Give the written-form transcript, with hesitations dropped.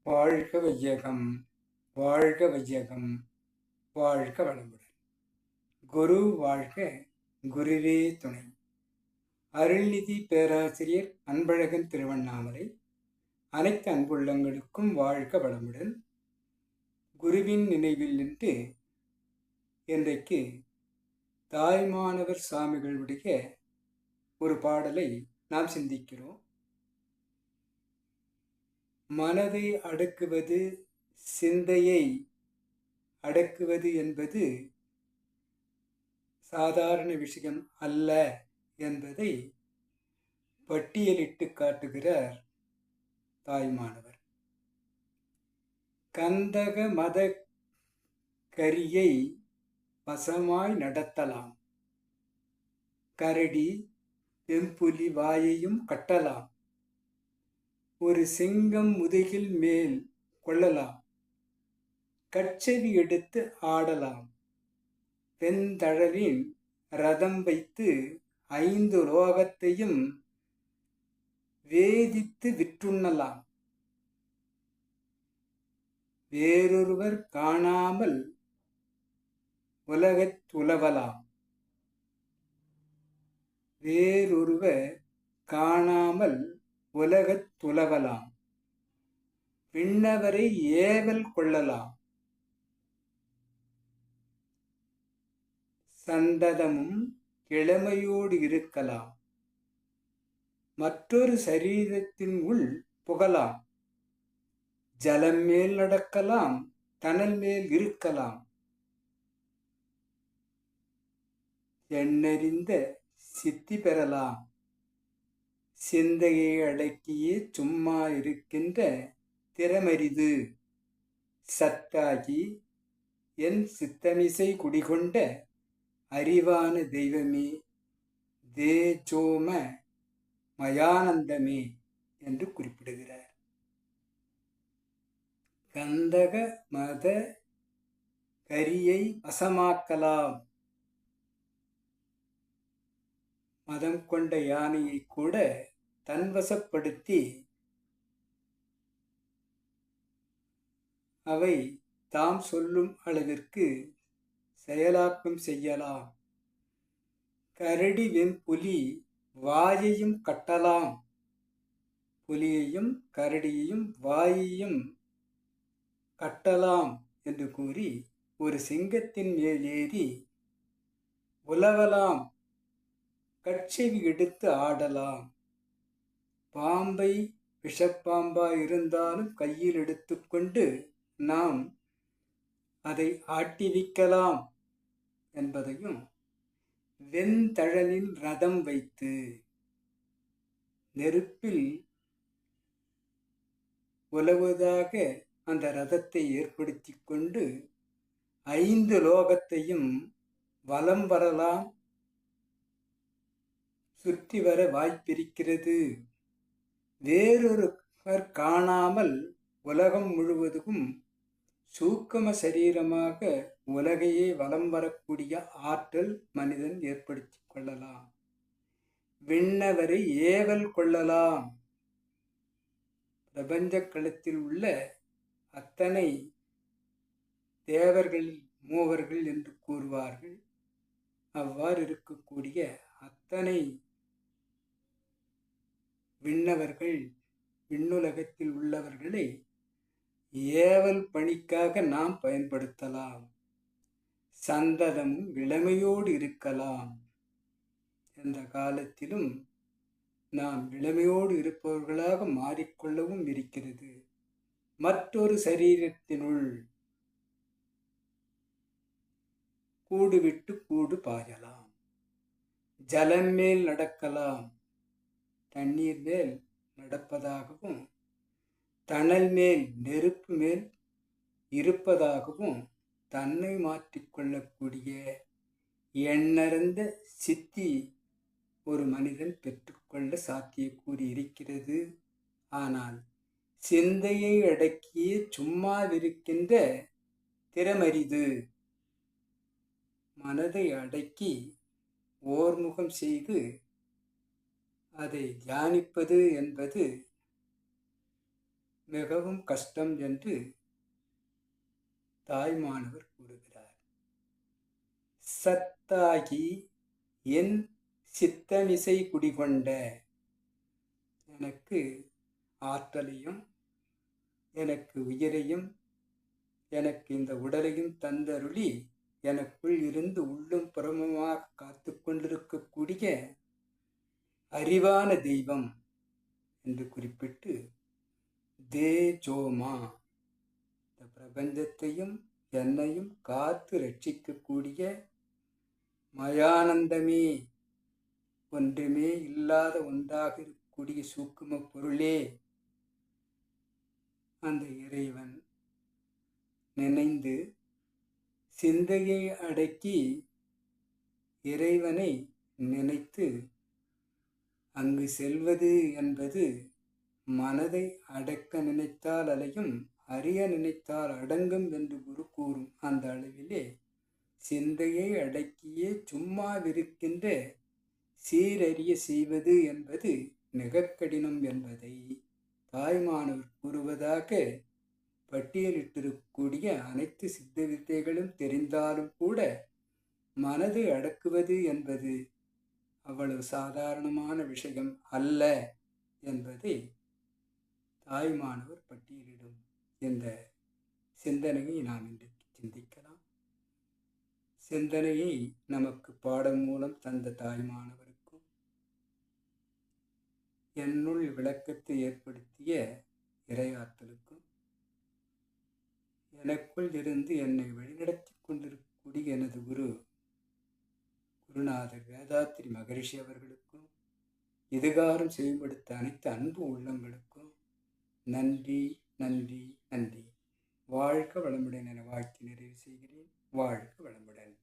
வாழ்க வையகம், வாழ்க வையகம், வாழ்க வளமுடன். குரு வாழ்க, குருவே துணை. அருள்நிதி பேராசிரியர் அன்பழகன் திருவண்ணாமலை. அனைத்து அன்புள்ளங்களுக்கும் வாழ்க வளமுடன். குருவின் நினைவில் நின்று இன்றைக்கு தாய்மானவர் சுவாமிகளுடைய ஒரு பாடலை நாம் சிந்திக்கிறோம். மனதை அடக்குவது, சிந்தையை அடக்குவது என்பது சாதாரண விஷயம் அல்ல என்பதை பட்டியலிட்டு காட்டுகிறார் தாய்மானவர். கந்தக மத கரியை வசமாய் நடத்தலாம், கரடி வெம்புலி வாயையும் கட்டலாம், ஒரு சிங்கம் முதுகில் மேல் கொள்ளலாம், கட்செவி எடுத்து ஆடலாம், வெண்தழலின் ரதம் வைத்து 5 லோகத்தையும் வேதித்து விற்றுண்ணலாம், வேறொருவர் காணாமல் உலகத் உலவலாம், வேறொருவர் காணாமல் உலகத் துலவலாம், விண்ணவரை ஏவல் கொள்ளலாம், சந்ததமும் இளமையோடு இருக்கலாம், மற்றொரு சரீரத்தின் உள் புகலாம், ஜலம் மேல் நடக்கலாம், தணல் மேல் இருக்கலாம், எண்ணறிந்த சித்தி பெறலாம், சிந்தையை அடக்கியே சும்மா இருக்கின்ற திறமரிது, சத்தாகி என் சித்தமிசை குடிகொண்ட அறிவான தெய்வமே, தேஜோம மயானந்தமே என்று குறிப்பிடுகிறார். கந்தக மத கரியை வசமாக்கலாம். மதம் கொண்ட யானையை கூட தன்வசப்படுத்தி அவை தாம் சொல்லும் அளவிற்கு செயலாக்கம் செய்யலாம். கரடி வெம்புலி வாயையும் கட்டலாம். புலியையும் கரடியையும் வாயையும் கட்டலாம் என்று கூறி ஒரு சிங்கத்தின் மேல் ஏறி உலவலாம், கட்செவி எடுத்து ஆடலாம், பாம்பை விஷப்பாம்பா இருந்தாலும் கையில் எடுத்துக்கொண்டு நாம் அதை ஆட்டிவிக்கலாம் என்பதையும், வெண்தழலின் ரதம் வைத்து நெருப்பில் உலவுவதாக அந்த ரதத்தை ஏற்படுத்தி கொண்டு 5 லோகத்தையும் வலம் வரலாம், சுற்றி வர வாய்ப்பிருக்கிறது, வேறொருவர் காணாமல் உலகம் முழுவதும் சூக்கம சரீரமாக உலகையே வலம் வரக்கூடிய ஆற்றல் மனிதன் ஏற்படுத்தி கொள்ளலாம், விண்ணவரை ஏவல் கொள்ளலாம். பிரபஞ்ச களத்தில் உள்ள அத்தனை தேவர்கள் மூவர்கள் என்று கூறுவார்கள். அவ்வாறு இருக்கக்கூடிய அத்தனை விண்ணவர்கள், விண்ணுலகத்தில் உள்ளவர்களை ஏவல் பணிக்காக நாம் பயன்படுத்தலாம். சந்ததமும் இளமையோடு இருக்கலாம். எந்த காலத்திலும் நாம் இளமையோடு இருப்பவர்களாக மாறிக்கொள்ளவும் இருக்கிறது. மற்றொரு சரீரத்தினுள் கூடு விட்டு கூடு பாயலாம், ஜலம் மேல் நடக்கலாம், தண்ணீர் மேல் நடப்பதாகவும், தணல் மேல் நெருப்பு மேல் இருப்பதாகவும் தன்னை மாற்றிக்கொள்ளக்கூடிய எண்ணறிந்த சித்தி ஒரு மனிதன் பெற்றுக்கொள்ள சாத்தியக்கூறி இருக்கிறது. ஆனால் சிந்தையை அடக்கியே சும்மாவிருக்கின்ற திறமரிது. மனதை அடக்கி ஓர்முகம் செய்து அதை தியானிப்பது என்பது மிகவும் கஷ்டம் என்று தாய்மானவர் கூறுகிறார். சத்தாகி என் சித்தமிசை குடிகொண்ட, எனக்கு ஆற்றலையும் எனக்கு உயிரையும் எனக்கு இந்த உடலையும் தந்தருளி எனக்குள் இருந்து உள்ளும் புறமுமாக காத்து கொண்டிருக்கக்கூடிய அறிவான தெய்வம் என்று குறிப்பிட்டு தேஜோமா, இந்த பிரபஞ்சத்தையும் என்னையும் காத்து ரட்சிக்கக்கூடிய மயானந்தமே, ஒன்றுமே இல்லாத ஒன்றாக இருக்கக்கூடிய சூக்கும பொருளே, அந்த இறைவன் நினைந்து சிந்தையை அடக்கி இறைவனை நினைத்து அங்கு செல்வது என்பது மனதை அடக்க நினைத்தால் அலையும், அறிய நினைத்தால் அடங்கும் என்று குரு கூறும் அந்த அளவிலே சிந்தையை அடக்கியே சும்மாவிருக்கின்ற சீரறிய செய்வது என்பது மிக கடினம் என்பதை தாய்மானவர் கூறுவதாக பட்டியலிட்டிருக்கக்கூடிய அனைத்து சித்த வித்தைகளும் தெரிந்தாலும் கூட மனதை அடக்குவது என்பது அவ்வளவு சாதாரணமான விஷயம் அல்ல என்பதை தாய்மானவர் பட்டியலிடும் இந்த சிந்தனையை நாம் இன்றைக்கு சிந்திக்கலாம். சிந்தனையை நமக்கு பாடம் மூலம் தந்த தாய்மானவருக்கும், என்னுள் விளக்கத்தை ஏற்படுத்திய இறையாற்றலுக்கும், எனக்குள் இருந்து என்னை வழிநடத்தி கொண்டிருக்கக்கூடிய எனது குருநாதர் வேதாத்திரி மகரிஷி அவர்களுக்கும், இதுகாரம் செயல்படுத்த அனைத்து அன்பு உள்ளங்களுக்கும் நன்றி நன்றி நன்றி. வாழ்க வளமுடன் என வாழ்த்தி நிறைவு செய்கிறேன். வாழ்க வளமுடன்.